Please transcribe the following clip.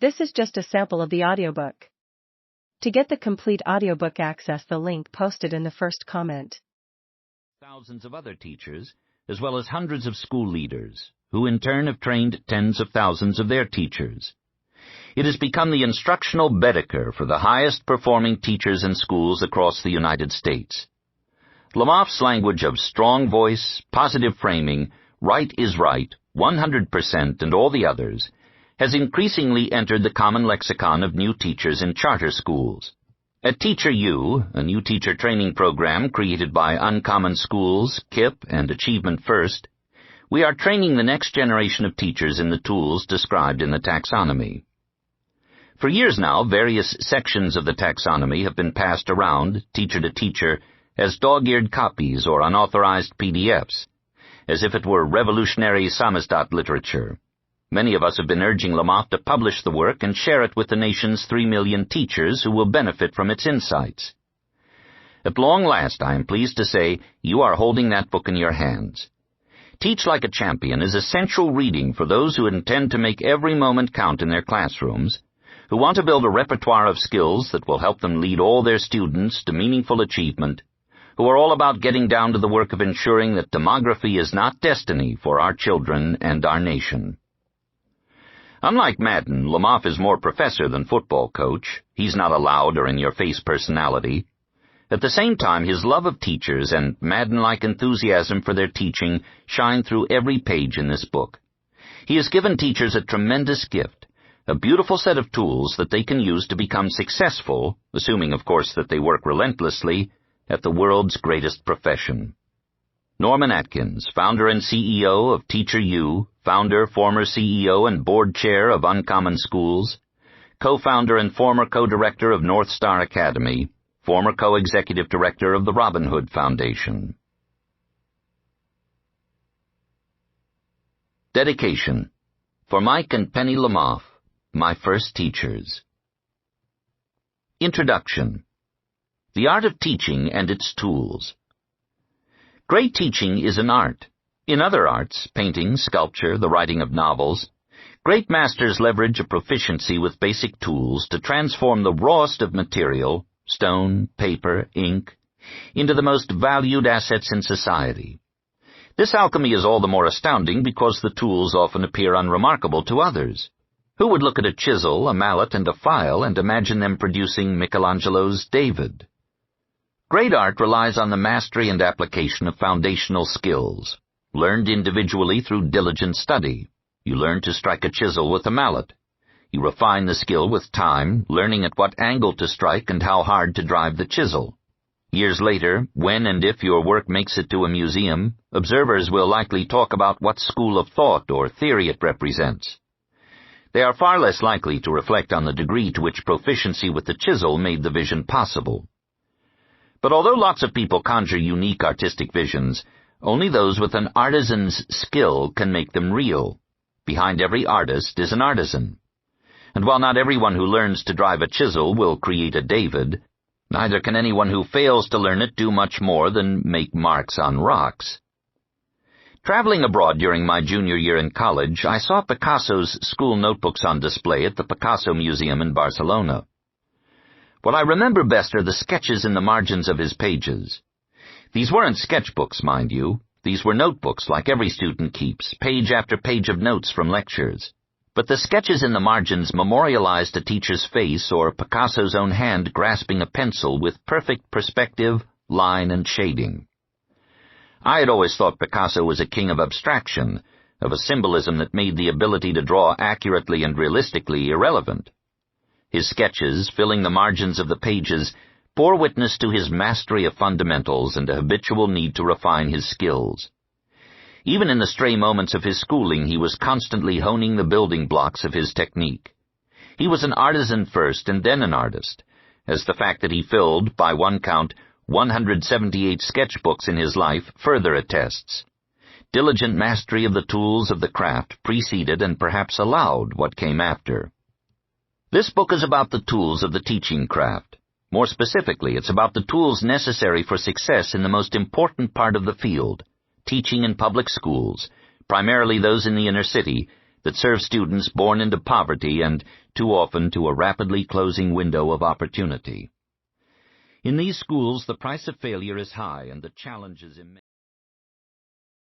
This is just a sample of the audiobook. To get the complete audiobook, access the link posted in the first comment. Thousands of other teachers, as well as hundreds of school leaders, who in turn have trained tens of thousands of their teachers. It has become the instructional Baedeker for the highest-performing teachers in schools across the United States. Lemov's language of strong voice, positive framing, right is right, 100%, and all the others, has increasingly entered the common lexicon of new teachers in charter schools. At Teacher U, a new teacher training program created by Uncommon Schools, KIPP, and Achievement First, we are training the next generation of teachers in the tools described in the taxonomy. For years now, various sections of the taxonomy have been passed around, teacher to teacher, as dog-eared copies or unauthorized PDFs, as if it were revolutionary samizdat literature. Many of us have been urging Lemov to publish the work and share it with the nation's 3 million teachers who will benefit from its insights. At long last, I am pleased to say, you are holding that book in your hands. Teach Like a Champion is essential reading for those who intend to make every moment count in their classrooms, who want to build a repertoire of skills that will help them lead all their students to meaningful achievement, who are all about getting down to the work of ensuring that demography is not destiny for our children and our nation. Unlike Madden, Lemov is more professor than football coach. He's not a loud or in-your-face personality. At the same time, his love of teachers and Madden-like enthusiasm for their teaching shine through every page in this book. He has given teachers a tremendous gift, a beautiful set of tools that they can use to become successful, assuming, of course, that they work relentlessly, at the world's greatest profession. Norman Atkins, founder and CEO of Teacher U, founder, former CEO, and board chair of Uncommon Schools, co-founder and former co-director of North Star Academy, former co-executive director of the Robin Hood Foundation. Dedication. For Mike and Penny Lemov, my first teachers. Introduction. The art of teaching and its tools. Great teaching is an art. In other arts, painting, sculpture, the writing of novels, great masters leverage a proficiency with basic tools to transform the rawest of material, stone, paper, ink, into the most valued assets in society. This alchemy is all the more astounding because the tools often appear unremarkable to others. Who would look at a chisel, a mallet, and a file and imagine them producing Michelangelo's David? Great art relies on the mastery and application of foundational skills, learned individually through diligent study. You learn to strike a chisel with a mallet. You refine the skill with time, learning at what angle to strike and how hard to drive the chisel. Years later, when and if your work makes it to a museum, observers will likely talk about what school of thought or theory it represents. They are far less likely to reflect on the degree to which proficiency with the chisel made the vision possible. But although lots of people conjure unique artistic visions, only those with an artisan's skill can make them real. Behind every artist is an artisan. And while not everyone who learns to drive a chisel will create a David, neither can anyone who fails to learn it do much more than make marks on rocks. Traveling abroad during my junior year in college, I saw Picasso's school notebooks on display at the Picasso Museum in Barcelona. What I remember best are the sketches in the margins of his pages. These weren't sketchbooks, mind you. These were notebooks like every student keeps, page after page of notes from lectures. But the sketches in the margins memorialized a teacher's face or Picasso's own hand grasping a pencil with perfect perspective, line, and shading. I had always thought Picasso was a king of abstraction, of a symbolism that made the ability to draw accurately and realistically irrelevant. His sketches, filling the margins of the pages, bore witness to his mastery of fundamentals and a habitual need to refine his skills. Even in the stray moments of his schooling, he was constantly honing the building blocks of his technique. He was an artisan first and then an artist, as the fact that he filled, by one count, 178 sketchbooks in his life further attests. Diligent mastery of the tools of the craft preceded and perhaps allowed what came after. This book is about the tools of the teaching craft. More specifically, it's about the tools necessary for success in the most important part of the field, teaching in public schools, primarily those in the inner city, that serve students born into poverty and, too often, to a rapidly closing window of opportunity. In these schools, the price of failure is high and the challenge is immense.